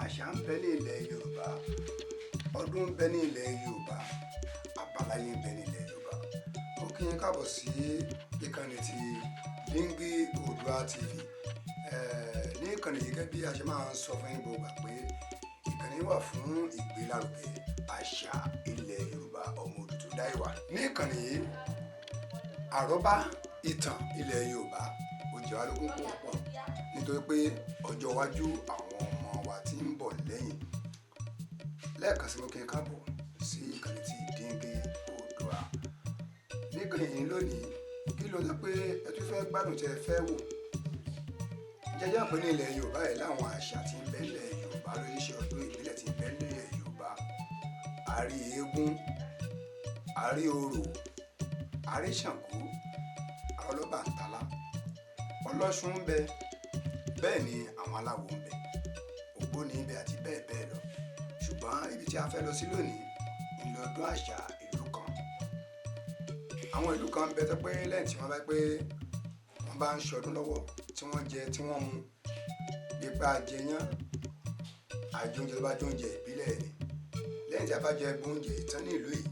àṣà ń bẹ ní ilẹ̀ Yorùbá, ọdún ń bẹ ní ilẹ̀ Yorùbá, àbáláyé ń bẹ ní ilẹ̀ Yorùbá. Mo kí yín káàbọ̀ sí ìkànnì ti Dingi Odua TV. Ní ìkànnì yìí gẹ́gẹ́ bí a ṣe máa ń sọ fún yín gbogbo pé ìkànnì wà fún ìgbélárugẹ àṣà ilẹ̀ Yorùbá ọmọ Odùduwà dáìwà. Ní ìkànnì yìí, àrọ́bá ìtàn ilẹ̀ Yorùbá ó jẹ́ wá lógún púpọ̀ nítorí pé ọjọ́ iwájú àwọn ọmọ wa tí ń bọ̀ lẹ́yìn. Lẹ́ẹ̀kan sí mo kí n káàbọ̀ sí ìkànnì ti Dingi Odua. Ní ìkànnì yìí lónìí, kí ló dé pé ẹ tún fẹ́ gbádùn tí ẹ fẹ́ wò? Jẹ́jẹ́ pé ní ilẹ̀ Yorùbá yìí láwọn àṣà tí ń bẹ nílẹ̀ Yorùbá lóríṣìí ọdún ìbílẹ̀ tí ń bẹ nílẹ̀ Yorùbá. A rí eégún, a rí orò, a rí Ṣàngó, Ọlọ́bàtálá, Ọlọ́ṣun ń bẹ, bẹ́ẹ̀ ni àwọn aláwo ń bẹ, Ògbóni ń bẹ àti bẹ́ẹ̀ bẹ́ẹ̀ lọ. Ṣùgbọ́n ibi tí a fẹ́ lọ sí lónìí ni ọdún àṣà ìlú kan. Àwọn ìlú kan ń bẹ tó pé lẹ́yìn tí wọ́n bá pé wọ́n bá ń ṣọdún lọ́wọ́ tí wọ́n jẹ tí wọ́n mu, ipa jẹyán, àjọǹjẹ tó bá jọ oúnjẹ ìbílẹ̀ ni. Lẹ́yìn tí a bá jẹ oúnjẹ ìtàn ní ìlú yìí,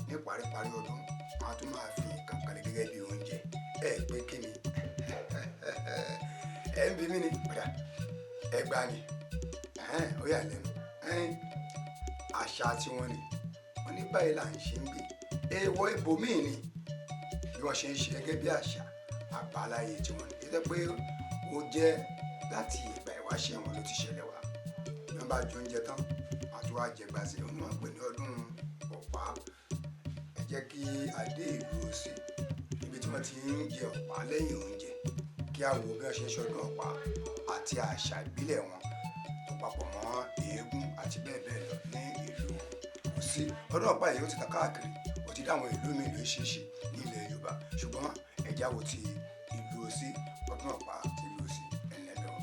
ní paríparí ọdún, wọ́n á tún máa fi nǹkan kan gẹ́gẹ́ bí oúnjẹ. Ẹ pé kí ni? Ẹ ń bi mí ni? Padà ẹgbàá ni, ó yà lẹ́nu. Àṣà tí wọ́n ní, wọ́n ní báyìí là ń ṣe ń gbé. Èèwọ̀ ibòmíì ni bí wọ́n ṣe ń ṣe gẹ́gẹ́ bí àṣà àbáláyé tí wọ́n ní. Jẹ́ pé ó jẹ́ láti ìgbà ìwáṣẹ̀ wọn ló ti ṣẹlẹ̀ wá. Bí wọ́n bá jẹ oúnjẹ tán, àti wá jẹ gbàsè, wọ́n máa ń pè ní ọdún ọ̀pá. Ẹ jẹ́ kí a dé ìlú Òsì níbi tí wọ́n ti ń jẹ ọ̀pá lẹ́yìn oúnjẹ, kí a wo bí wọ́n ṣe ń ṣọdún ọ̀pá àti àṣà ìbílẹ̀ wọn tó papọ̀ mọ́ eégún àti bẹ́ẹ̀ bẹ́ẹ̀ lọ ní ìlú Òsì. Ọdún ọ̀pá yìí ó ti tàn káàkiri, ó ti dá àwọn ìlú mi lóríṣiríṣi ní ilẹ̀ Yorùbá, ṣùgbọ́n ẹ já wo ti ìlú Òsì, ọdún ọ̀pá ti ìlú Òsì ẹlẹ́lọ́.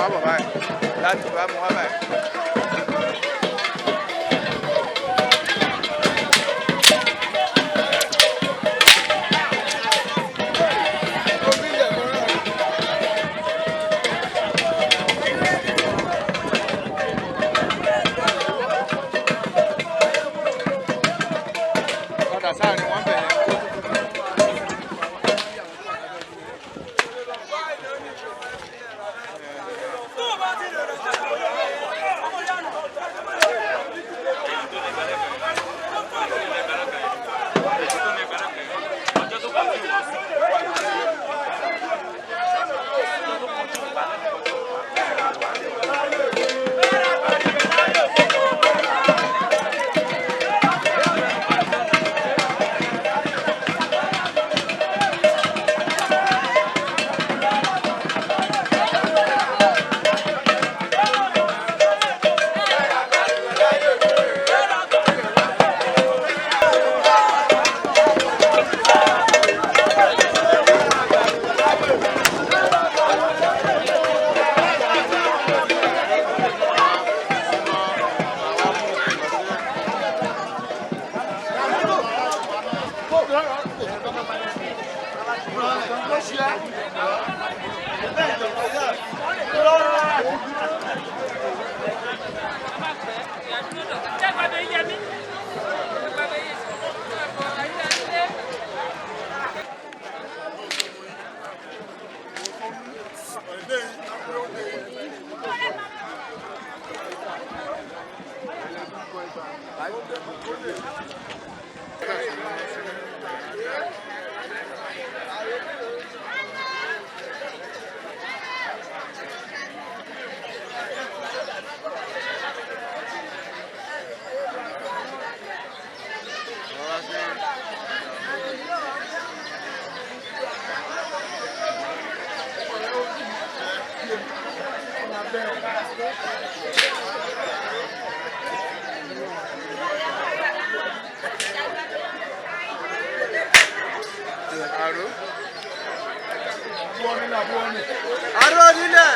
wá bọ̀ báyìí láti wá mú wá báyìí. Padà sáà ni wọ́n bẹ̀rẹ̀. Aro nílẹ̀.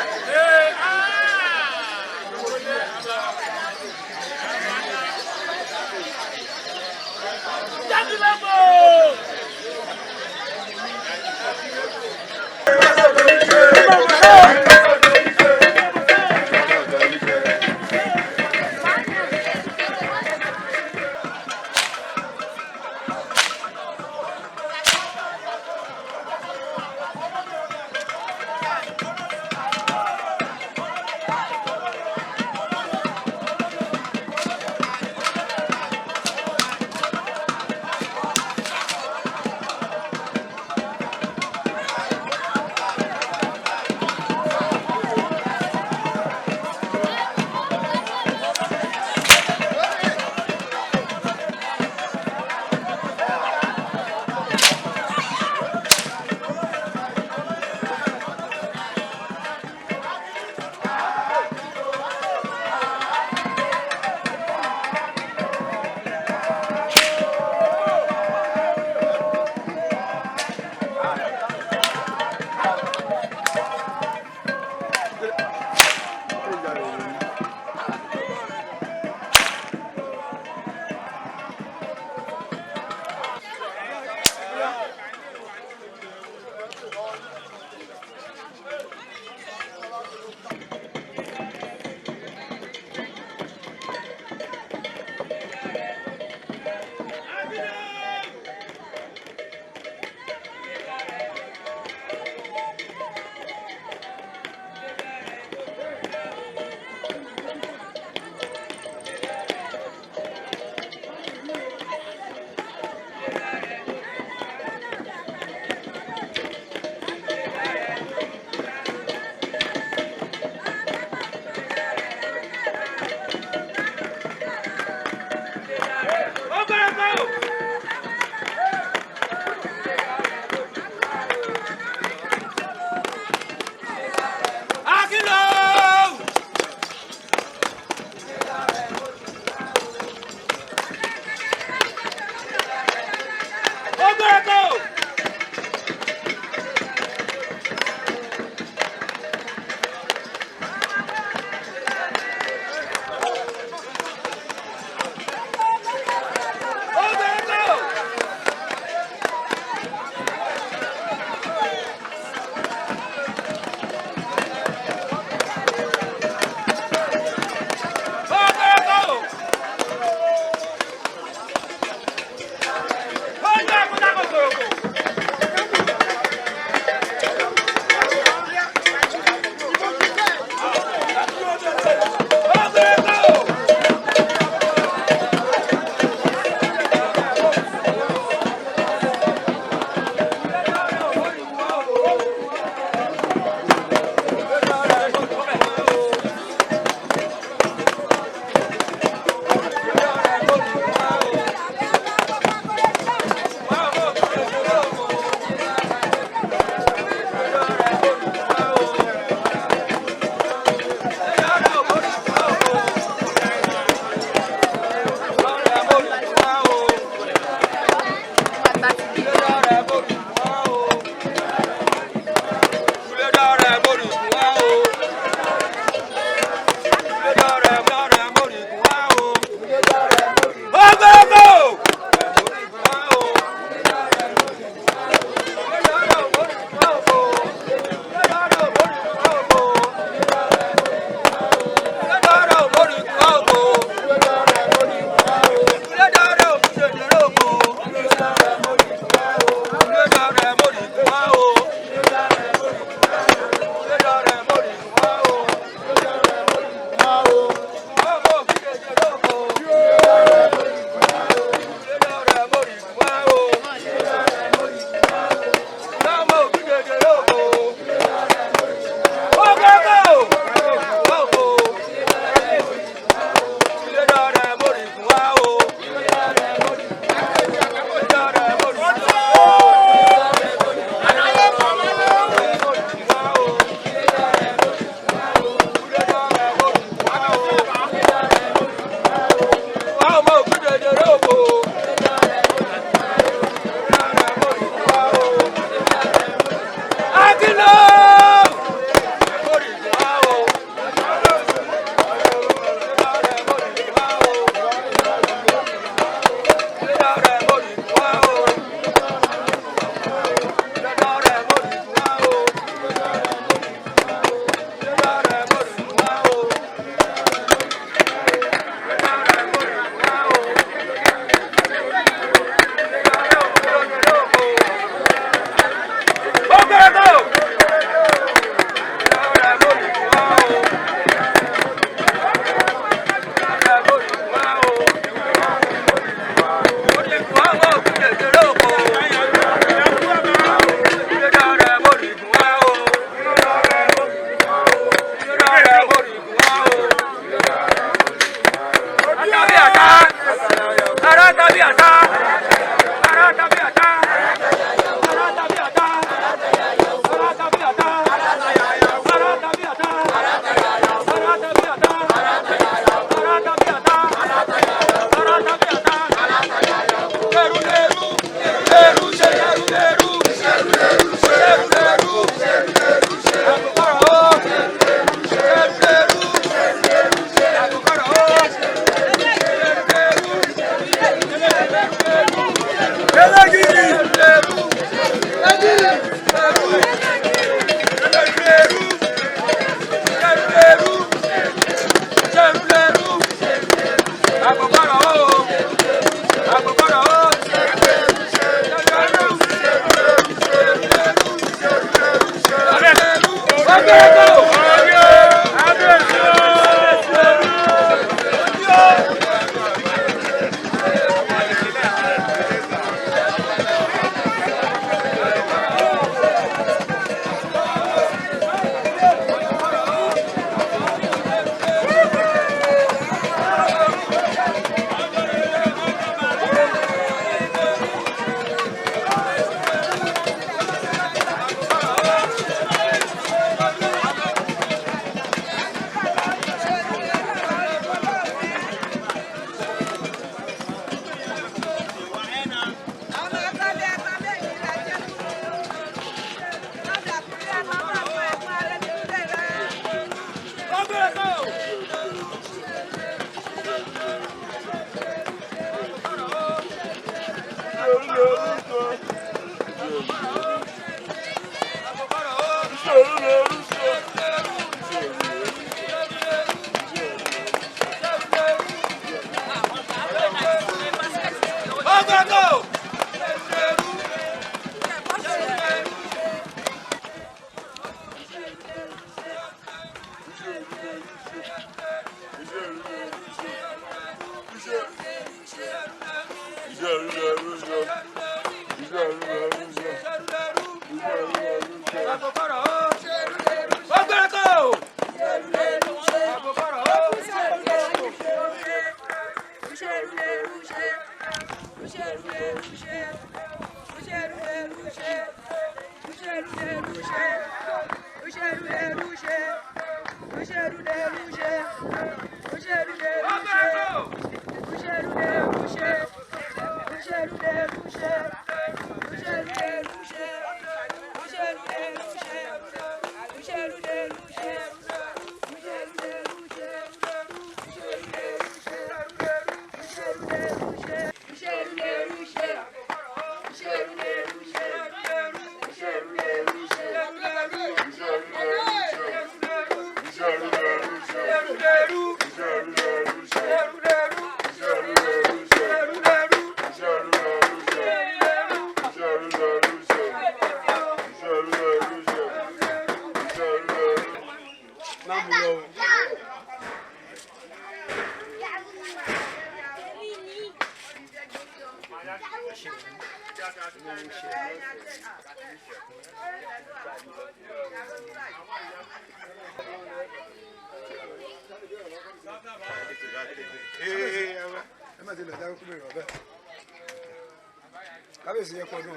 kábíyèsí ẹ pọdún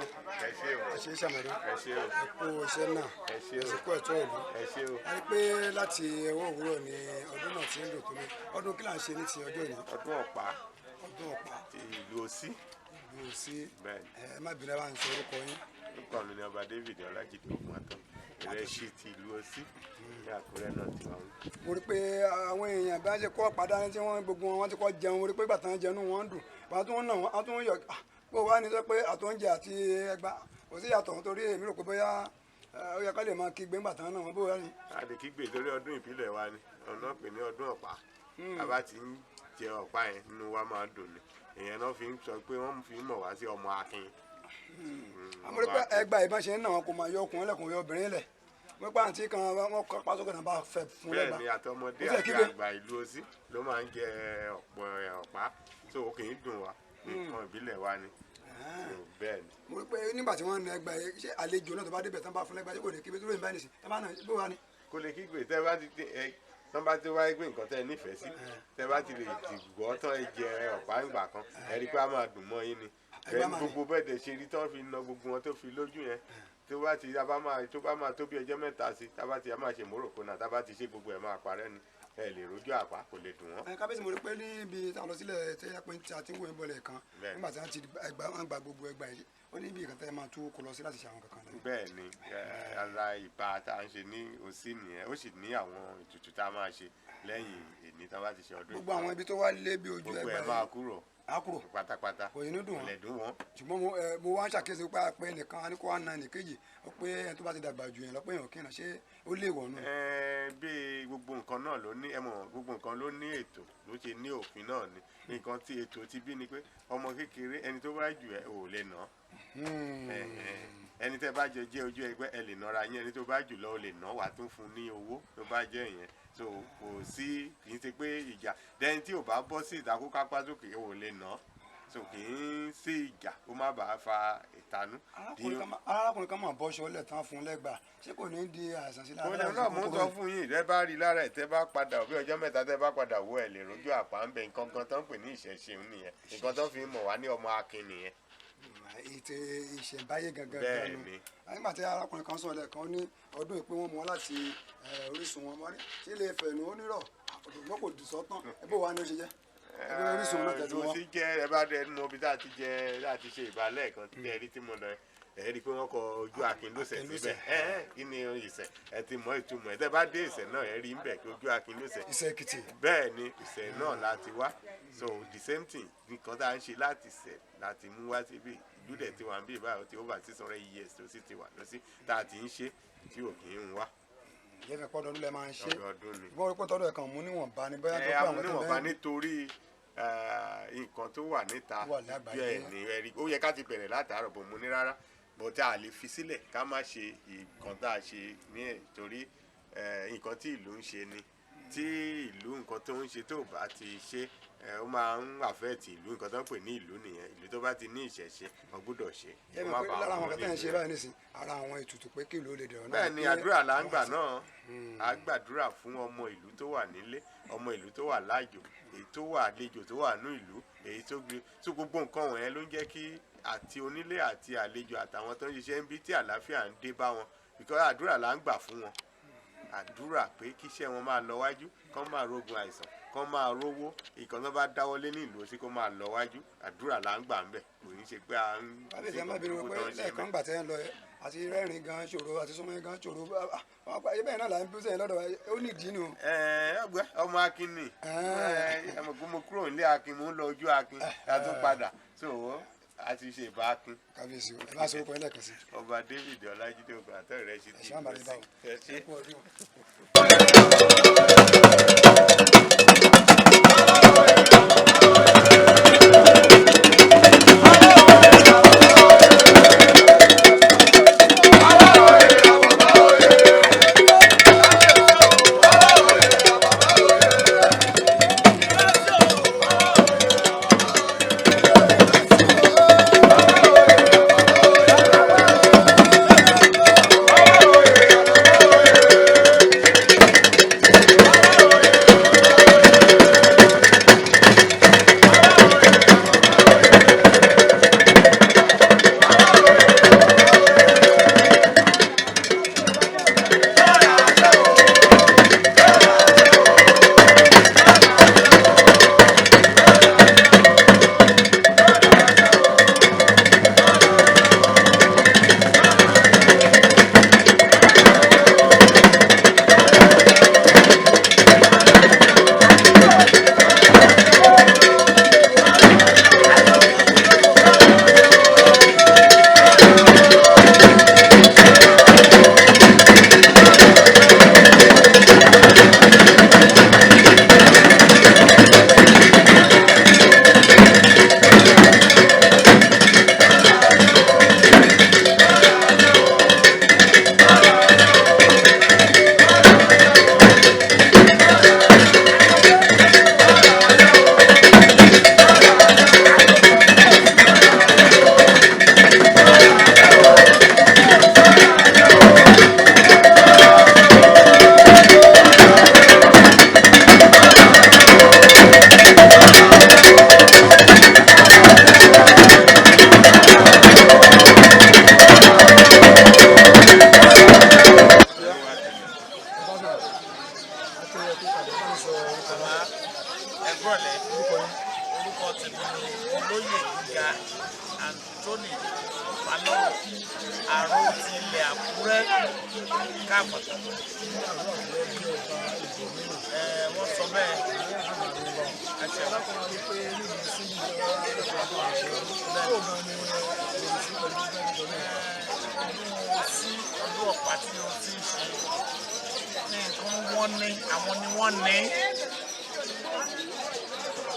ẹṣẹ ṣàmọdún ẹkú iṣẹ́ náà ẹsìnkú ẹ̀tọ́ ìlú a rí pé láti ọwọ́ òwúrọ̀ ni ọdún náà ti ń dòkú mi ọdún kí là ń ṣe ní ti ọjọ́ ìní. ọdún ọ̀pá ti ìlú Òsì. ìlú Òsì ẹ má bínú bá ń sọ orúkọ yín. orúkọ mi ni ọba David Ọlájídé Ògúnmọ́tọ́ ìrẹsì ti ìlú Òsì ní Àkúrẹ́ náà ti wà wí. mo rí pé àwọn èèyàn bá ṣe kọ́ padà tí wọ́n gbogbo wọn ti kọ́ jẹun mo rí pé gbàtà jẹun wọn dùn bàtà tó ń nà wọn tó ń yọ bó wá ní sọ pé àtúnjẹ àti ẹgbà kò sí yàtọ̀ nítorí èmi rò pé bóyá ó yẹ ká lè máa kígbe ńgbà tán náà wọn bó wá ní. a lè kígbe lórí ọdún ìbílẹ̀ wa ni ọ̀nà pè ní ọdún ọ̀pá bàbá ti ń jẹ ọ̀pá yẹn nínú wa máa dùn ni èèyàn náà fi ń sọ pé wọ́n fi ń mọ̀ wá sí ọmọ akin. àmọ́ rí pé ẹgbà ìbọn ṣe ń nà wọn kò máa yọ ọkùnrin lẹ́kùnrin obìnrin lẹ̀ wọ́n pa àǹtí kan wọ́n kọ́ pásókè náà bá fẹ́ fún lẹ́gbà. bẹ́ẹ̀ ni àtọmọdé àti àgbà ìlú Òsì ló máa ń jẹ ọ̀pá tó kì í dùn wá nǹkan ìbílẹ̀ wa ni. bẹ́ẹ̀ ni. mo rí pé nígbà tí wọ́n ń ẹgbà yẹn ṣé àlejò náà tó bá débẹ̀ tán bá fún lẹ́gbà ṣé kò lè kíbi tó lóyún báyìí nìsín tán bá náà bó wà ní. kò lè kígbe tẹ́ bá ti tán bá ti wáyé pé nǹkan tẹ́ nífẹ̀ẹ́ sí tẹ́ bá ti lè dìgbọ́ tán jẹ ọ̀pá ìgbà kan ẹ rí pé a máa dùn mọ́ yín ni bẹ́ẹ̀ gbogbo bẹ́ẹ̀ dẹ̀ ṣe rí tán fi na gbogbo wọn tó fi lójú yẹn tó bá ti tó bá máa tó bí ọjọ́ mẹ́ta sí tá bá ti máa ṣe móròkó náà tá bá ti ṣe gbogbo ẹ̀ máa parẹ́ ni ẹ lè rojú àpá kò lè dùn wọ́n. kábíyèsí mo rí pé níbi táwọn lọ sílẹ̀ tẹ́ yẹ pé tí a ti ń wò ń bọ̀lẹ̀ kan nígbà tí wọ́n ti gba gbogbo ẹgbà yìí ó ní ibi ìkàtà ẹ máa tó kó lọ sí láti ṣe àwọn kankan. bẹ́ẹ̀ ni ara ìbá tá à ń ṣe ní Òsì nìyẹn ó sì ní àwọn ètùtù tá a máa ṣe lẹ́yìn èní tá a bá ti ṣe ọdún. gbogbo àwọn ibi tó wá lé bí ojú ẹgbà yìí gbogbo ẹ máa kúrò akúrò pátápátá kò yín ní dùn wọn. ṣùgbọ́n mo wá ń ṣàkíyèsí pé àpẹ nìkan á ní kó wá na nìkejì ó pé ẹni tó bá ti dàgbà jù yẹn lọ pé èèyàn kìnnà ṣé ó lè wọ̀ nù. bí gbogbo nǹkan náà ló ní gbogbo nǹkan ló ní ètò ló ṣe ní òfin náà ni nǹkan tí ètò ti bí ni pé ọmọ kékeré ẹni tó bá jù ẹ ò lè nà ẹni tẹ́ bá jẹ ojú ẹgbẹ́ ẹ lè nọra yín ẹni tó bá jù lọ ò lè nà wà tún fún ní owó tó bá jẹ ìyẹn so kò sí kì í ṣe pé ìjà dẹni tí ò bá bọ́ sí ìdákúkápá sókè ò lè nà so kì í sí ìjà kó má bàa fa ìtanú. arákùnrin kan máa bọ́ṣọ lẹ̀ tán fún lẹ́gbàá ṣé kò ní di àìsàn sí lára. òun náà mú sọ fún yín tẹ́ bá rí lára ẹ̀ tẹ́ bá padà bí ọjọ́ mẹ́ta tẹ́ bá padà wọ ẹ̀ lè rojú àpá ń bẹ nǹkan kan tó ń pè ní ìṣẹ̀ṣe nìyẹn nǹkan tó fi mọ̀ wá ní ọmọ akin nìyẹn. ètè ìṣẹ̀ǹbáyé gangan gan ni nígbà tí arákùnrin kan sọ̀rọ̀ lẹ́ẹ̀kan ní ọdún ìpín wọn mọ́ láti orísun wọn wọ́n ṣe lè fẹ̀nu onírọ̀ òṣùgbọ́n kò dùn sọ́tàn ẹ bó wa ni ó ṣe jẹ́ orísun náà tẹ̀sí wọn. ló ti jẹ ẹ bá dẹ nínú ibi tá a ti jẹ láti ṣe ìbálẹ̀ kan tí ẹ rí tí mo lọ ẹ rí i pé wọ́n kọ ojú Akínlósẹ̀ síbẹ̀ kí ni ìṣẹ̀ ẹ ti mọ ìtumọ̀ ẹ tẹ́ bá dé ìṣẹ̀ náà ẹ rí ń bẹ̀ kí ojú Akínlósẹ̀. Ìṣẹ̀ Èkìtì. bẹ́ẹ̀ ni ìṣẹ̀ náà láti wá so the same thing nǹkan tá à ń ṣe láti ṣẹ̀ láti mú wá síbí ìlú ìlú dẹ̀ ti wà ń bí ìbáyọ̀ tí over 600 years tó sì ti wà lọ sí tá a ti ń ṣe tí ò kì í ń wá. ìyẹn fi pọ́ ọdọọdún lẹ máa ń ṣe ọdọọdún ni. ìbọn pọ́ tọ́dọ̀ ẹ̀kan mú níwọ̀nba ni bóyá tó pé àwọn tó níwọ̀nba nítorí nǹkan tó wà níta bẹ́ẹ̀ ni ẹ̀rí ó yẹ ká ti bẹ̀rẹ̀ látàárọ̀ bò mú ní rárá bó tá a lè fi sílẹ̀ ká má ṣe nǹkan tá a ṣe ní ẹ̀ torí nǹkan tí ìlú ń ṣe ni tí ìlú nǹkan tó ń ṣe tó bá ti ṣe ó máa ń àfẹ́ẹ̀tì ìlú nǹkan tó ń pè ní ìlú nìyẹn ìlú tó bá ti ní ìṣẹ̀ṣe wọ́n gbọ́dọ̀ ṣe. ẹ mọ̀ pé lára àwọn kẹtẹ́ ń ṣe báyìí nísìn ara àwọn ètùtù pé kí ìlú ó lè dẹ̀rọ̀ náà. bẹ́ẹ̀ ni àdúrà là ń gbà náà a gbàdúrà fún ọmọ ìlú tó wà nílé ọmọ ìlú tó wà láàjò èyí tó wà àlejò tó wà ní ìlú èyí tó gbé tó gbogbo nǹkan wọ̀nyẹn ló ń jẹ́ kí àti onílé àti àlejò àtàwọn tó ń ṣiṣẹ́ ń bí tí àlàáfíà ń dé bá wọn because àdúrà là ń gbà fún wọn àdúrà pé kíṣẹ́ wọn máa lọ wájú kán máa rógun àìsàn kán máa rówó ìkan tó bá dáwọ́lé ní ìlú Òsì kó máa lọ wájú àdúrà là ń gbà ń bẹ̀ kò ní ṣe pé à ń ṣe kókó tó ń ṣe mẹ́. lẹ́ẹ̀kan gbà tẹ́ ń lọ àti rẹ́rìn gan ṣòro àti súnmọ́ gan ṣòro bẹ́ẹ̀ náà là ń bí sẹ́yìn lọ́dọ̀ ó ní ìdí nù. ọgbẹ́ ọmọ akin ni mo kúrò nílé akin mo ń lọ ojú akin ká tó padà so a ti ṣe ìbá akin. kábíyèsí ẹ bá sọ orúkọ yín lẹ́ẹ̀kan sí. ọba David Ọlájídé ogun àtẹ̀rẹ̀ rẹ̀ ṣe ti ẹ ṣe.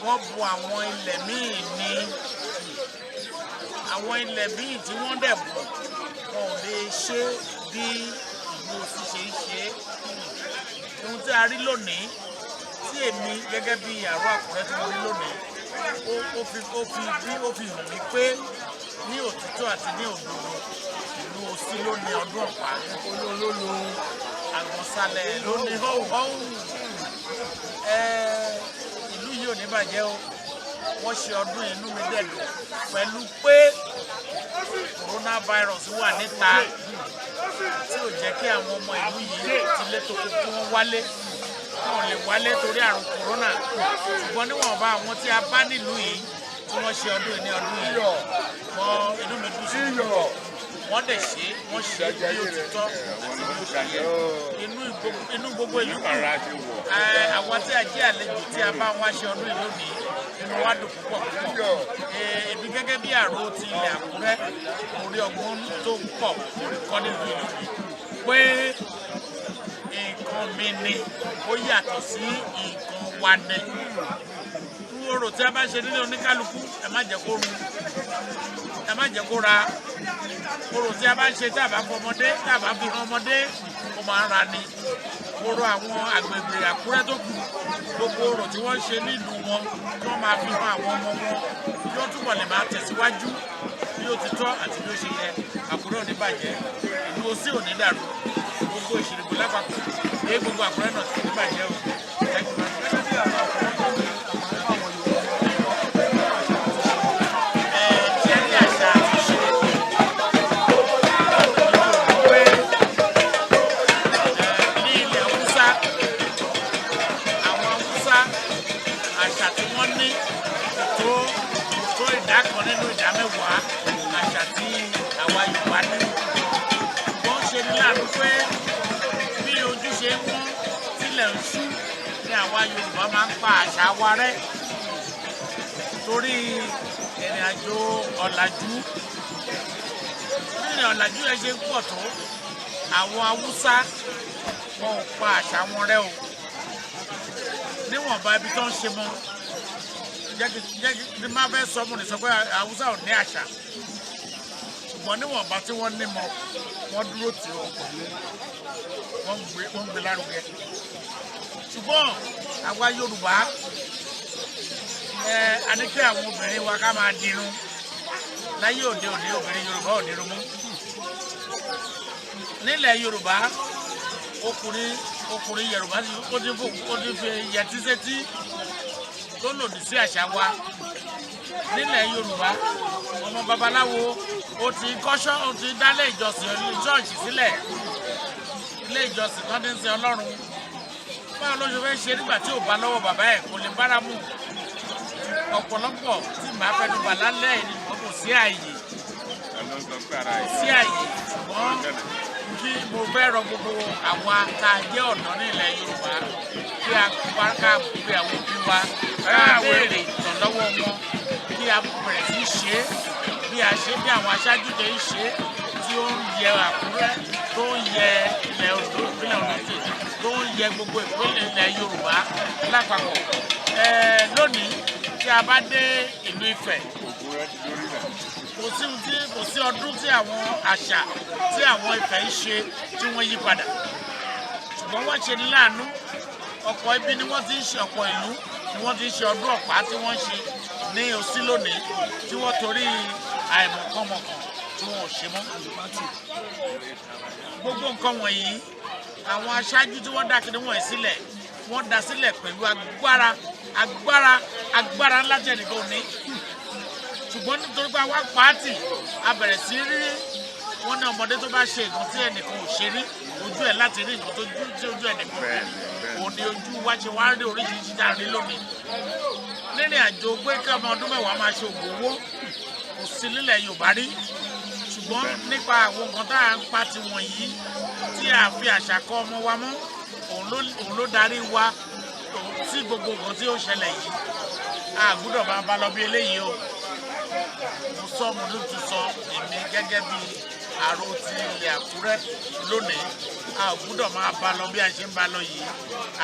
wọ́n bu àwọn ilẹ̀ míì ní àwọn ilẹ̀ míì tí wọ́n dẹ̀ bù wọn ò lè ṣe bí ìlú Òsì ṣe ń ṣe ohun tí a rí lónìí tí èmi gẹ́gẹ́ bí àrò Àkúrẹ́ tí mo rí lónìí ó fi hàn mí pé ní òtítọ́ àti ní òdodo ìlú Òsì ló ní ọdún ọ̀pá olólùlù àgbọ̀nsálẹ̀ ló ní họ́hùn ìlú yìí ò ní bàjẹ́ o wọ́n ṣe ọdún inú mi dẹ̀ dùn pẹ̀lú pé coronavirus wà níta tí ò jẹ́ kí àwọn ọmọ ìlú yìí ti lé tó kókó wọn wálé wọn lè wálé torí àrùn corona ṣùgbọ́n níwọ̀nba àwọn tí a bá nílùú yìí tí wọ́n ṣe ọdún ní ọdún yìí wọ́n inú mi dùn sí wọ́n dẹ̀ ṣe wọ́n ṣe bí òtítọ́ inú gbogbo ìlú àwọn tí a jẹ́ àlejò tí a bá wá ṣe ọdún ìlú nìyí inú wa dùn púpọ̀ èmi gẹ́gẹ́ bí àrò ti ilẹ̀ Àkúrẹ́ mo rí ọgbọ́n tó pọ̀ kọ́ nínú ìlú pé nǹkan mi ni ó yàtọ̀ sí nǹkan wa ni orò tí a bá ṣe nílé oníkálukú ẹ má jẹ́ kó ru ẹ má jẹ́ kó ra orò tí a bá ṣe tí a bá fọmọdé tí a bá fi hàn ọmọdé ó máa ń ra ni orò àwọn àgbègbè Àkúrẹ́ tó kù gbogbo orò tí wọ́n ṣe nílùú wọn tí wọ́n máa fi hàn àwọn ọmọ wọn kí wọ́n túbọ̀ lè máa tẹ̀síwájú bí ó ti tọ́ àti bí ó ṣe yẹ Àkúrẹ́ ò ní bàjẹ́ ìlú Òsì ò ní dàrú gbogbo ìṣèlú lápapọ̀ èyí gbogbo Àkúrẹ́ náà ti ní bàjẹ́ o. Yorùbá máa ń pa àṣà wa rẹ́ torí ìrìn àjò ọ̀làjú nínú ọ̀làjú yẹn ṣe ń pọ̀ tó àwọn Haúsá wọn ò pa àṣà wọn rẹ́ o níwọ̀nba ibi tó ń ṣe mọ́ jẹ́ má fẹ́ sọ mo lè sọ pé Haúsá ò ní àṣà ṣùgbọ́n níwọ̀nba tí wọ́n ní mọ́ wọ́n dúró tì wọ́n gbé lárugẹ ṣùgbọ́n àwa Yorùbá a ní kí àwọn obìnrin wa ká máa dirun láyé òde òní obìnrin Yorùbá ò dirun mú nílẹ̀ Yorùbá ọkùnrin Yorùbá ó ti fi yẹtí sétí tó lòdì sí àṣà wa nílẹ̀ Yorùbá ọmọ babaláwo ó ti dálé ìjọsìn ṣọ́ọ̀ṣì sílẹ̀ ilé ìjọsìn kan ti ń sin Ọlọ́run báwo ló ṣe fẹ́ ṣe nígbà tí ò bá lọ́wọ́ bàbá ẹ̀ kò lè bára mu ọ̀pọ̀lọpọ̀ tí màá fẹ́ nu bà lálẹ́ yìí kò sí àyè ṣùgbọ́n kí mo fẹ́ rọ gbogbo àwa tá a jẹ́ ọ̀dọ́ ní ilẹ̀ Yorùbá kí a ká pe àwọn òbí wa ká béèrè ìtàn lọ́wọ́ wọn kí a bẹ̀rẹ̀ sí ṣe bí àwọn aṣáájú tẹ̀ ń ṣe tí ó ń yẹ Àkúrẹ́ tó ń yẹ ilẹ̀ Oǹdó ìpínlẹ̀ Oǹdó tó ń yẹ gbogbo ìpínlẹ̀ ilẹ̀ Yorùbá lápapọ̀ lónìí tí a bá dé ìlú Ifẹ̀ kò sí ọdún tí àwọn àṣà tí àwọn Ifẹ̀ ń ṣe tí wọ́n yí padà ṣùgbọ́n wọ́n ṣe ní láàánú ọ̀pọ̀ ibi ni wọ́n ti ń ṣe ọ̀pọ̀ ìlú ni wọ́n ti ń ṣe ọdún ọ̀pá tí wọ́n ṣe ní Òsì lónìí tí wọ́n torí àìmọ̀kànmọ̀kàn tí wọ́n ò ṣe mọ́ gbogbo nǹkan wọ̀nyí àwọn aṣáájú tí wọ́n dá kí ni wọ́n sílẹ̀ wọ́n dá sílẹ̀ pẹ̀lú agbára ńlá tí ẹnìkan ò ní ṣùgbọ́n nítorí pé àwa pàátì a bẹ̀rẹ̀ sí rí wọ́n ní ọmọdé tó bá ṣe nǹkan tí ẹnìkan ò ṣe rí ojú ẹ̀ láti rí nǹkan tó tí ojú ẹnìkan ò rí òun ni ojú wa ṣe wá rí oríṣiríṣi tá a rí lónìí nínú àjò pé kí ọmọ ọdún mẹ́wàá máa ṣe òògùn owó kò sí nílẹ̀ Yorùbá rí ṣùgbọ́n nípa àwọn nǹkan tá à ń pa ti wọ̀nyí tí a fi àṣà kọ́ ọmọ wa mọ́ òun ló darí wa sí gbogbo nǹkan tí ó ṣẹlẹ̀ yìí a gbọ́dọ̀ máa bá lọ bí eléyìí o mo tún sọ èmi gẹ́gẹ́ bí àrò ti ilẹ̀ Àkúrẹ́ lónìí a ò gbọ́dọ̀ máa bá lọ bí a ṣe ń bá lọ yìí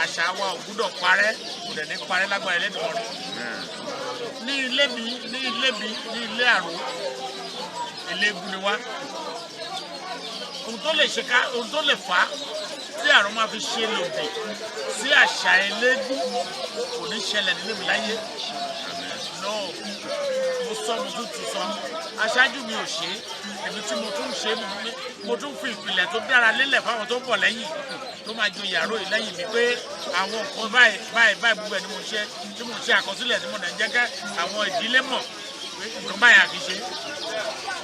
àṣà wa ò gbọ́dọ̀ parẹ́ kò dẹ̀ ní parẹ́ lágbára Ẹlẹ́dùmarè ní ilé àrò eléégún ni wá ohun tó lè fà á tí àrùn máa fi ṣe lòdì sí àṣà eléégún kò ní ṣẹlẹ̀ nínú mi láyé no mo tún sọ aṣáájú mi ò ṣe èmi tí mo tún ṣe mo tún fi ìpìlẹ̀ tó dára lélẹ̀ fáwọn tó ń bọ̀ lẹ́yìn tó máa jo yàrá yìí lẹ́yìn mi pé àwọn nǹkan báyìí gbogbo ẹ̀ ni mo ṣe tí mo ṣe àkọsílẹ̀ tí mo dẹ̀ ń jẹ́ kẹ́ àwọn ìdílé mọ̀ pé nǹkan báyìí àfi ṣe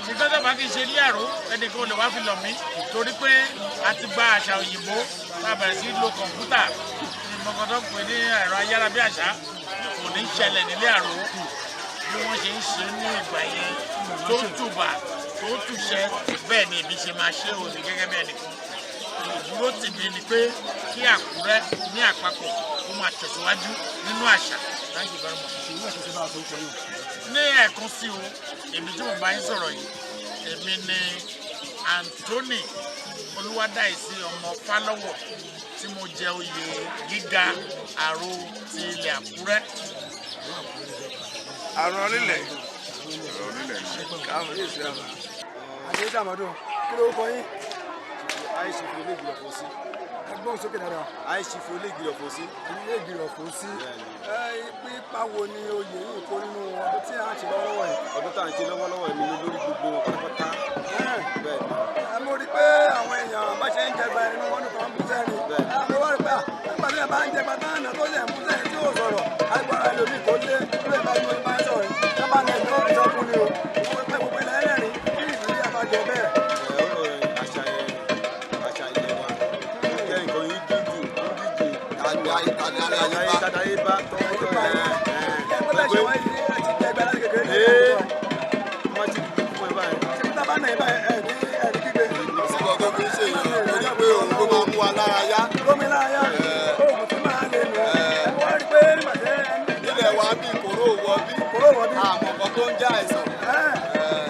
nígbà tó bá kí n ṣe ní àrò ẹnìkan ò lè wá fi lọ̀ mí torí pé a ti gba àṣà òyìnbó tá a bẹ̀rẹ̀ sí lo kọ̀ǹpútà ìmọ̀kan tó ń pè ní ẹ̀rọ ayárabíàṣá kò ní ṣẹlẹ̀ nílé àrò bí wọ́n ṣe ń ṣe ní ìgbà yẹn tó tùbà tó tùṣẹ́ bẹ́ẹ̀ ni èmi ṣe máa ṣe òní gẹ́gẹ́ bí ẹnìkan ìdúró tèmi ni pé kí Àkúrẹ́ ní àpapọ̀ kó máa máa tẹ̀síwájú nínú àṣà. Thank you very much. Ní ẹ̀kan sí o, èmi tí mo bá yín sọ̀rọ̀ yìí, èmi ni Anthony Olúwadáìsí ọmọ Fálọ́wọ̀ tí mo jẹ oyè gíga àrò ti ilẹ̀ Àkúrẹ́. Àrùn orílẹ̀. Káwọn yìí sí àmà. Àdéhùn àmọ́dún, kí ló kọ yín? Àìṣìfò ilé ìgbìlọ̀ fò sí. Ẹgbọ́n sókè dáadáa. Àìṣìfò ilé ìgbìlọ̀ fò sí. Ilé ìgbìlọ̀ fò sí. Pípa wo ni oyè yìí kó nínú ọdún tí a ń ṣe lọ́wọ́lọ́wọ́ yìí? Ọdún tá à ń ṣe lọ́wọ́lọ́wọ́ mi lórí gbogbo pátápátá. Bẹ́ẹ̀ ni. Mo rí pé àwọn èèyàn bá ṣe ń jẹgba inú wọn nìkan ń bú sẹ́ni. Mo wá rí pé nígbà tí ẹ bá ń jẹgba tán náà tó lè ń bú sẹ́ni tí yóò sọ̀rọ̀. Agbára ẹlòmíì tó lé lórí ẹ̀ka ìlú ìbá sọ̀rọ̀ yìí. Sábà náà ìjọba ìjọkùn ni o. Mo rí pé gbogbo ilẹ̀ ẹlẹ́rìí kí ìlú yà bá jẹ bẹ́ẹ̀. Àṣà ilẹ̀ wa jẹ́ nǹkan yìí dídì tàdáyébá tó ń tọ́ Ẹgbẹ́ ṣe wáyé àti jẹgba láti kékeré ní wọ́n ti dùn fún ẹ báyìí. ṣe tábà náà ibà ẹ̀rí kígbe. Sí ọ̀gá mi ṣe yẹn torí pé òun ló máa mú wa lára yá. Gómìn lára yá oògùn tí máa lè lò. Wọ́n rí pé màdé Nílẹ̀ wa bí kòró wọ bí kòró wọ̀ bí. àmọ̀ kan tó ń já àìsàn.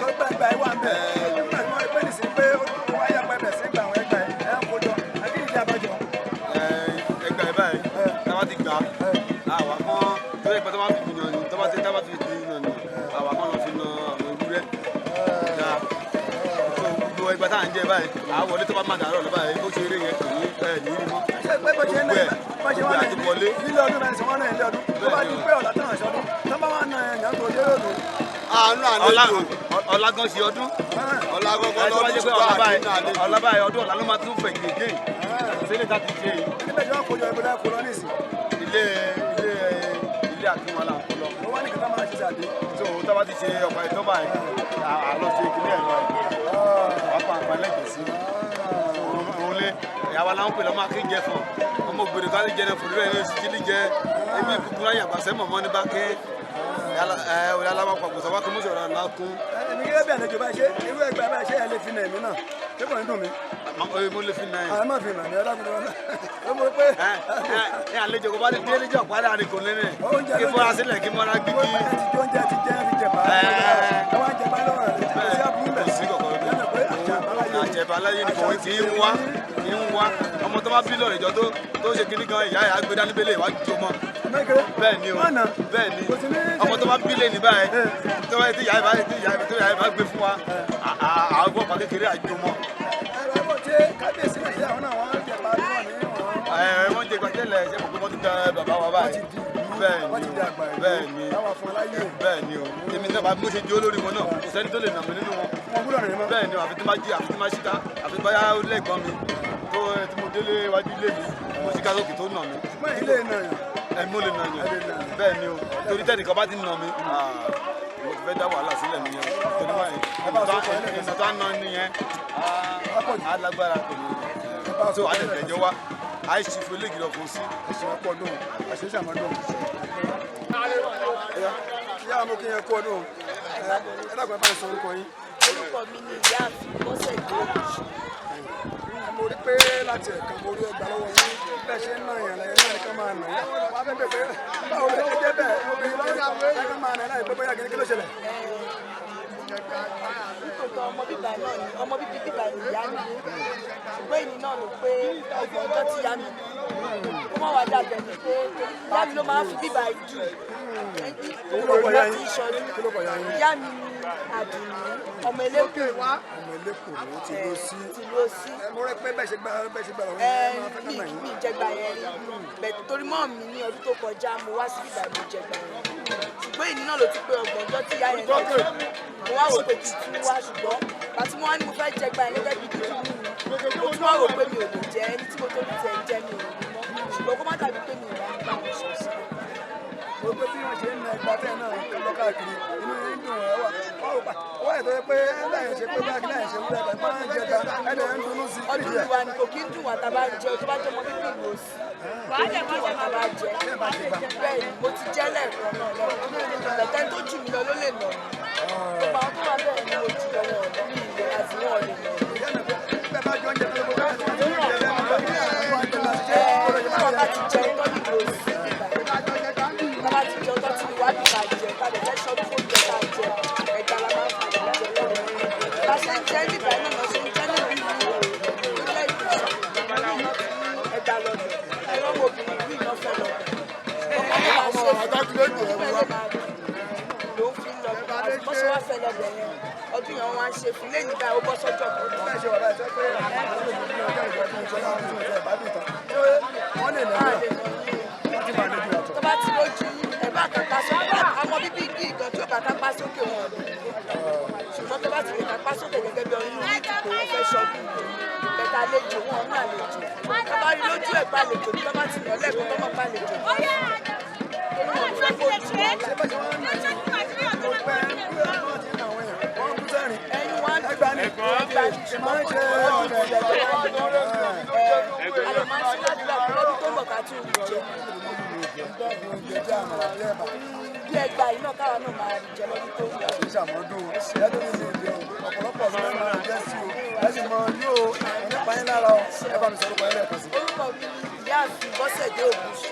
Ló gbàgbà ìwà ń bẹ̀. Nígbà tí wọ́n rí pé nìsín pé ó wáyà pẹ̀pẹ̀ sí gbà àwọn ẹgbà ẹ̀ ń kójọ. Àbí ìdí àbájọ. Ẹgbà ẹ̀ báyìí táwa ti gbà àwa kan tó yẹ pé tó bá fi yàn ní tó bá ti fi yàn ní àwa kan lọ fi na àwọn ewúrẹ́. Gbogbo ẹgbà tá à ń jẹ báyìí àá wọlé tó bá máa dàrọ̀ lọ báyìí bó ṣe eré yẹn kò ní ní rí mọ́. Ṣé pé bó ṣe ń náà bó ṣe wọ́n àti wọlé. nílé ọdún náà ṣe wọ́n náà ilé ọdún. Tó bá di pé ọ̀la tán àṣọdún. Tó bá wà náà ẹ̀yàn tó lérò lò. Àánú àlejò ọ̀la gan ṣe ọdún. Ọ̀la gangan lọ́dún ṣùgbọ́n àdínà àlejò. Ọ̀la báyìí ọdún ọ̀la ló máa tún fẹ̀ gègé. Sílẹ̀ tá ti ṣe yìí. Níbẹ̀ tí wọ́n kójọ ìbúdá kó lọ nísìn. Ilé Akínwálá ń kó lọ. Mo wá ní kí máa ṣe ṣàdé. So tá bá ti ṣe ọ̀pá ìtọ́ báyìí, àlọ́ ṣe ìpínlẹ̀ ẹ̀rọ wà pa àpálẹ̀jẹ̀ sí. Òun lé ìyàwó aláwọ̀ pè lọ́mọ akéjẹ fún ọmọ ògbèrè ká lè jẹ náà fòlúrẹ̀ ní oṣù tí lè jẹ ebi ìkùkùn ayé àgbàṣẹ́ mọ̀mọ́ ní bá ké òun aláwọ̀ pàpọ̀ sọ́wọ́ kí mú sọ̀rọ̀ àná kún. Èmi gẹ́gẹ́ bí àlejò bá ṣe irú ẹgbẹ́ bá ṣe ẹ lè fi nà èmi náà. Ṣé kò ní dùn mí? Mo lè fi nà ẹ̀. Àmọ́ fi nà ní ọ̀dọ́ kùnú ọ̀nà. Ó mọ̀ pé. Ẹ àlejò kò bá dé délé jọ padà ní kò lẹ́nẹ̀. Kí fọ́ra sílẹ̀ kí mọ́ra gbígbí. Ẹ ti jó oúnjẹ ti jẹ́ ti jẹ bàá. Ẹ wá jẹ bá lọ́rọ̀ rẹ̀ tí kò sí àbúrú bẹ̀. Kò sí kọ̀kọ́ bẹ́ẹ̀. Àjẹbáláyé ni kò tí ń wá ọmọ tó bá bí lọ́rọ̀ ìjọ tó ṣe kíní gan ìyá ẹ̀ gbé dání bẹ́lẹ̀ ìwádìí tó mọ́. Bẹ́ẹ̀ ni o bẹ́ẹ̀ ni ọmọ tó bá bí lé ní báyìí tó bá tí ìyá ẹ̀ bá gbé fún wa àwọn ọ̀pá kékeré àjò mọ́. Kábíyèsí náà ṣe àwọn náà wọ́n jẹ bá lọ́wọ́ ní ìwọ̀n. Wọ́n jẹ gbàtẹ́lẹ̀ ṣe kò pé wọ́n ti da bàbá wa báyìí. Bẹ́ẹ̀ ni o èmi náà bá bí mo ṣe di olórí wọn náà kò sẹ́ni tó lè nà mí nínú wọn. Bẹ́ẹ̀ ni o àfi tí máa jí àfi tí máa ṣíká àfi báyà lẹ́gbọ́n mi tó tí mo délé iwájú ilé mi mo ṣíká lókè tó nà mí. Ilé náà yàn. Mo lè nà yàn bẹ́ẹ̀ ni o torí tẹ́nìkan bá ti nà mí mo ti fẹ́ dá wàhálà sílẹ̀ nìyẹn torí wáyé ẹ̀nà tó ń nà nìyẹn alágbára kò ní so àtẹ̀tẹ̀jọ́ wa àìsí fún ilé ìgbìlọ̀ fún sí. Ẹ̀sìn ọ̀pọ̀ ọdún àṣẹṣẹ́ àmọ́dún. Ìyá mo kí yẹn kú ọdún ẹ dàgbà bá ń sọ orúkọ yín. Orúkọ mi ni ìyá Bọ́sẹ̀ Ìgbòho. Mo rí pé láti ẹ̀ka mo rí ẹgbàá lọ́wọ́ yín bẹ́ẹ̀ ṣe ń nà yàn lẹ́yìn náà nìkan máa nà yàn. Wọ́n á fẹ́ bẹ̀ pé báwo lè ṣe dé bẹ́ẹ̀ obìnrin lọ́wọ́ ẹ̀ka máa nà yàn láì pé bóyá kí ló ṣẹlẹ̀. Nítòótọ́ ọmọ bíbá náà ni ọmọ bíbí bíbá ni ìyá mi. Ṣùgbọ́n èyí náà ló pé ọgbọ̀n ọjọ́ tí ìyá mi kó má wá dàgbẹ́ ni pé ìyá mi ló máa ń fi bíbá jù. Láti ìṣọ́jú ìyá mi ni Àdùnní ọmọ Elékùrú. Ọmọ Elékùrú ti lọ sí. Mo rí pé bẹ́ẹ̀ ṣe gbà wọ́n mi jẹgba yẹn rí torí mọ́ mi ní ọdún tó kọjá mo wá sí ìgbà mi jẹgba yẹn ṣùgbọ́n èyí náà ló ti pé ọgbọ̀n ọjọ́ tí ìyá yẹn lọ́jọ́ mo wá wò pé kì í tún wá ṣùgbọ́n àti mo wá ní mo fẹ́ jẹgba yẹn gẹ́gẹ́ bí kíkú mi mo tún wá rò pé mi ò lè jẹ ẹni tí mo tó tẹ̀ ń jẹ mi ò lè mọ́ ṣùgbọ́n kó má dàbí pé mi ò bá nípa àwọn ṣe sí. Mo gbé bí wọ́n ṣe ń na ẹgbà tẹ́ náà lọ káàkiri inú yín dùn ẹ̀ wà. Wọ́n yẹ tó yẹ pé láyé ṣe pé báyìí láyé ṣe wúlẹ̀ ẹ̀gbọ́n máa ń jẹ ẹ̀dẹ̀ ń dunú sí. Ọdún ìwà ni kò kí ń dùn wà tá a bá jẹ tó bá jẹ ọmọ bíbí ìlú Òsì. Kò kí ń dùn wà tá a bá jẹ. Bẹ́ẹ̀ ni mo ti jẹ́ lẹ́ẹ̀kan náà lọ́wọ́. Bẹ̀tẹ̀ tó jù mí lọ ló lè nà mí. Gbogbo àwọn tó wà bẹ́ẹ̀ ni mo jù lọ́wọ́ ọ̀nà mi ìlú àti wọn lè nà mí. Bẹ́ẹ̀ bá jọ ń jẹ pé gbogbo àwọn tó ń jẹ Tí wọ́n bá ti jẹ tọ́jú ìlú Òsì. ṣe ló fi ń lọ bó ṣe wá fẹ́ lọ́bẹ̀ yẹn ọdún yẹn wọ́n á ṣe fún lẹ́yìn nígbà ó bọ́ sọ́jọ́ kan. tó bá ti lójú ẹ bá kápá sókè àwọn bíbí igi ìgbọ̀n tó bá kápá sókè wọn ọ̀dọ̀ ṣùgbọ́n tó bá ti lè kápá sókè gẹ́gẹ́ bí ọdún ní ìdìbò wọn fẹ́ ṣọ́ọ̀bù bẹ́ẹ̀ àlejò wọn náà àlejò tó bá rí lójú ẹ̀ pa àlejò tó bá ti yàn lẹ́ẹ̀kan tó mọ̀ pa àlejò. Bí ẹgbàá iná káwa náà máa jẹ lọ́dún tó ń bọ̀. Ìṣàmọ́dún ẹ̀dùn ní ìdí ọ̀pọ̀lọpọ̀ ọ̀sán máa ń jẹ́ sí o. Ẹ sì mọ yóò nípa yín lára ọ. Ẹ bá mi sọ orúkọ yín lẹ́ẹ̀kan sí. Orúkọ mi ìyá àfi Bọ́sẹ̀dé Ògúnṣù.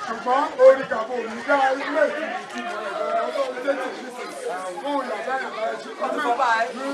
Ṣùgbọ́n orí kàbọ̀ mi dá ilé fún ìyàbá ìyàbá ẹ̀ṣin ọdún bàbá ẹ̀ ní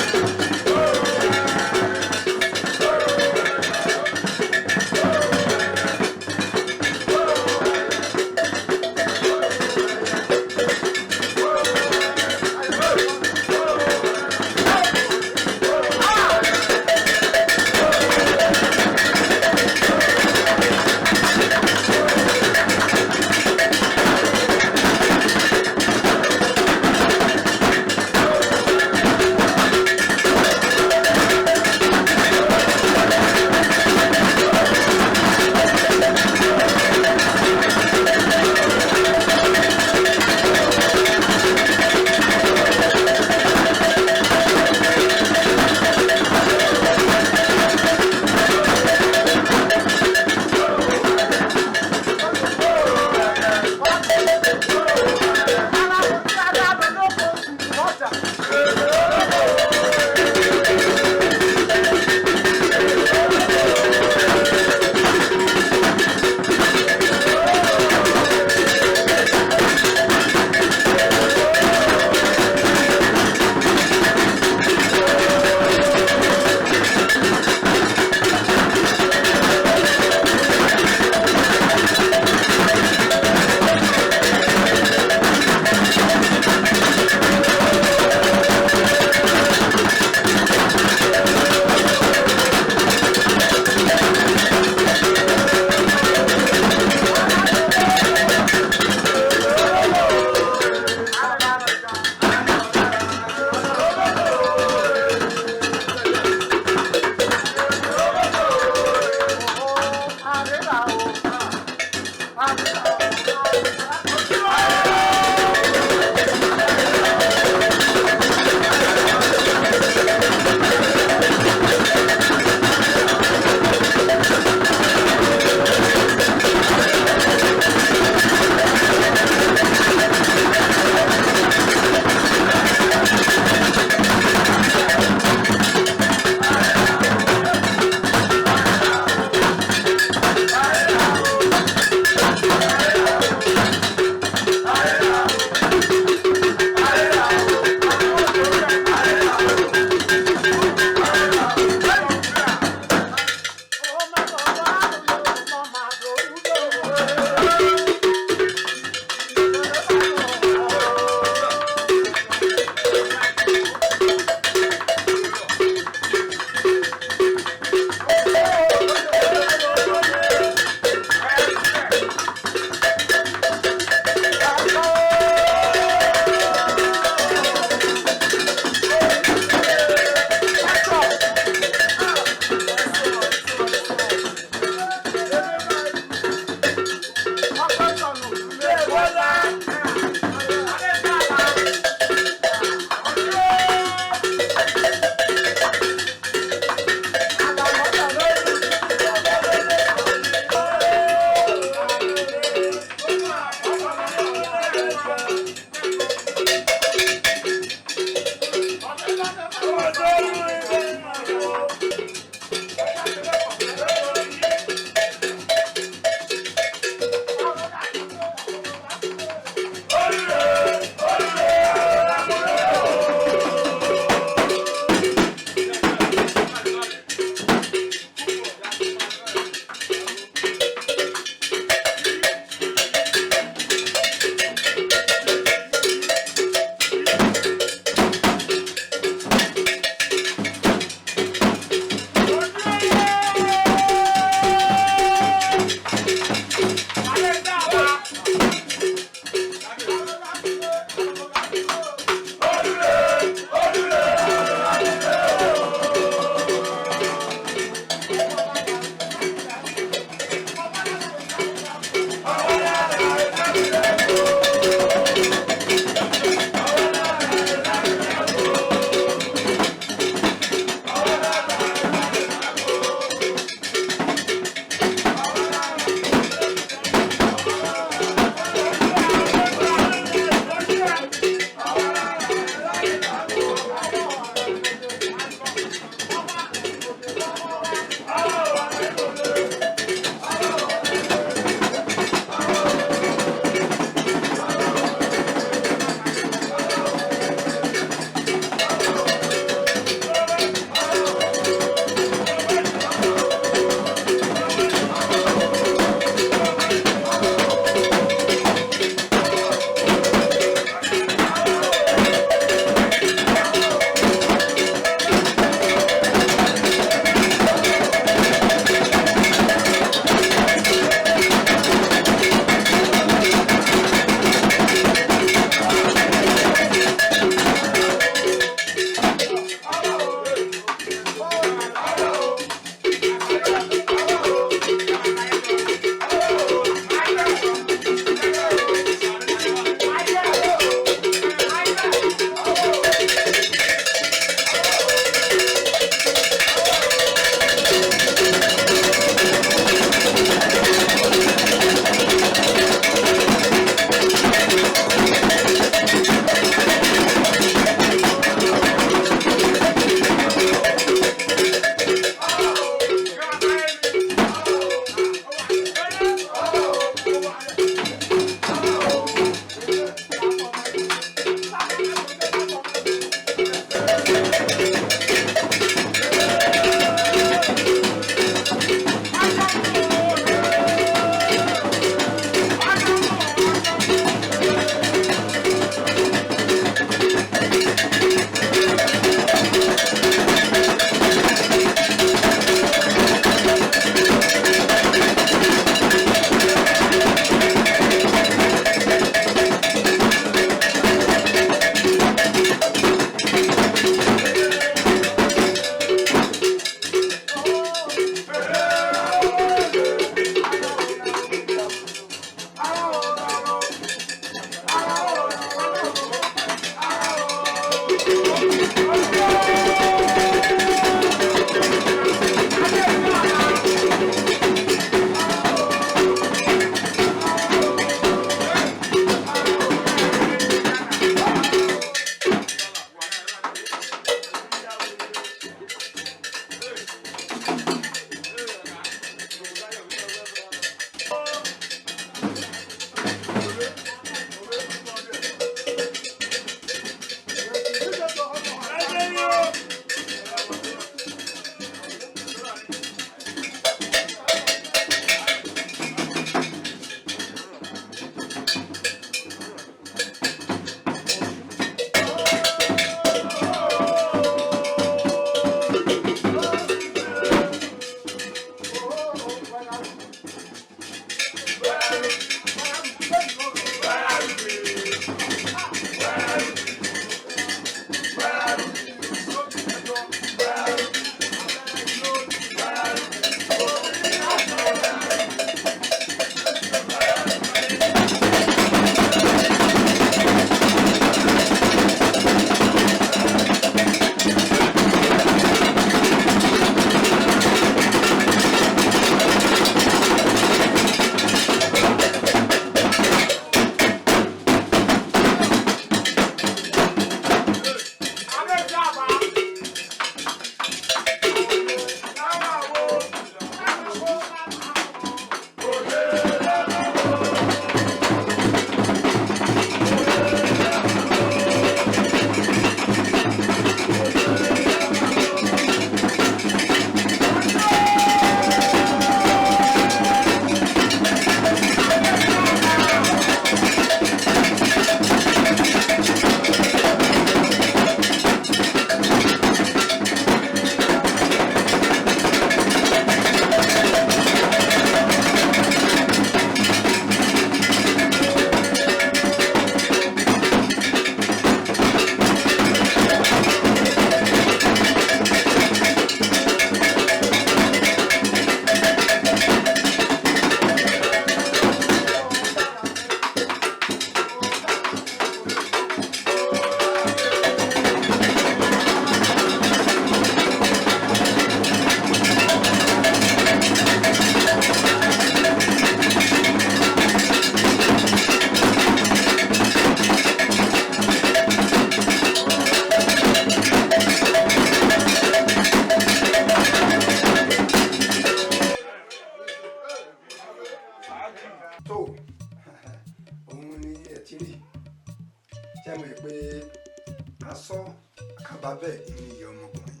bẹ́ẹ̀ ní iye ọmọkùnrin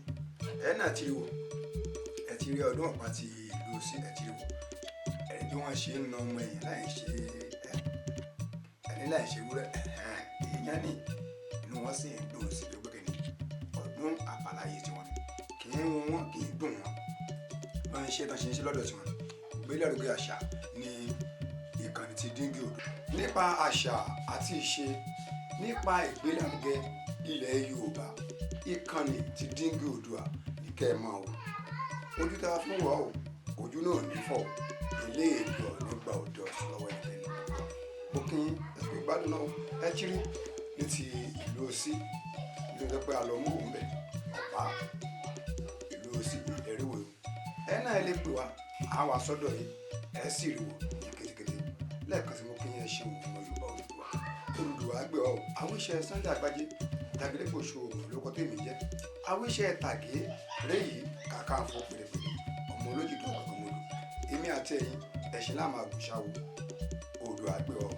ẹ náà ti rí wò ẹ ti rí Ọdún Ọ̀pá ti Ìlú Òsì ẹ ti rí wò ẹ bí wọ́n ṣe ń na ọmọ èèyàn láì ṣe ẹni láì ṣe wúrẹ́ èèyàn ní inú wọn sì ń dùn sí gbogbo kìíní ọdún àbáláyé tiwọn kì í wọn kì í dùn wọn wọn ń ṣe tán ṣe ń ṣe lọ́dọ̀ tiwọn ìgbélárugẹ àṣà ní ìkànnì ti díngì odò nípa àṣà àti ìṣe nípa ìgbélárugẹ ilẹ̀ Yorùbá ìkànnì ti díngì odò ní kẹ́ ẹ máa wò ojú tá a fún wa o ojú náà ní fọ́ ilé ìlú nígbà òde ọ̀sán lọ́wọ́ ẹ̀fẹ́ ni mo kí ẹ̀fẹ́ gbádùn náà ẹ jírí ní ti Ìlú Òsì ní ọjọ́ pé a lọ mú òun bẹ̀ Ọ̀pá Ìlú Òsì ìléríwò ẹ náà lè pè wá àwa sọ́dọ̀ yìí ẹ sì rí wò ní kétékété lẹ́ẹ̀kan tí mo kí yẹn ṣe òun ọmọ Yorùbá Odùduwà àgbẹ̀ ọ̀ àwọn iṣẹ́ Sunday Àgbájé Dàgídípò Ṣòwò lóko tèmi jẹ́ àwọn iṣẹ́ tàgé réyìí Kàkànfò pèrèpèrè ọmọ olójúdó kankan mọ́lò èmi àti ẹ̀yin ẹ̀ṣin láàmú àgùnṣàwò Odùduwà àgbẹ̀ ọ̀.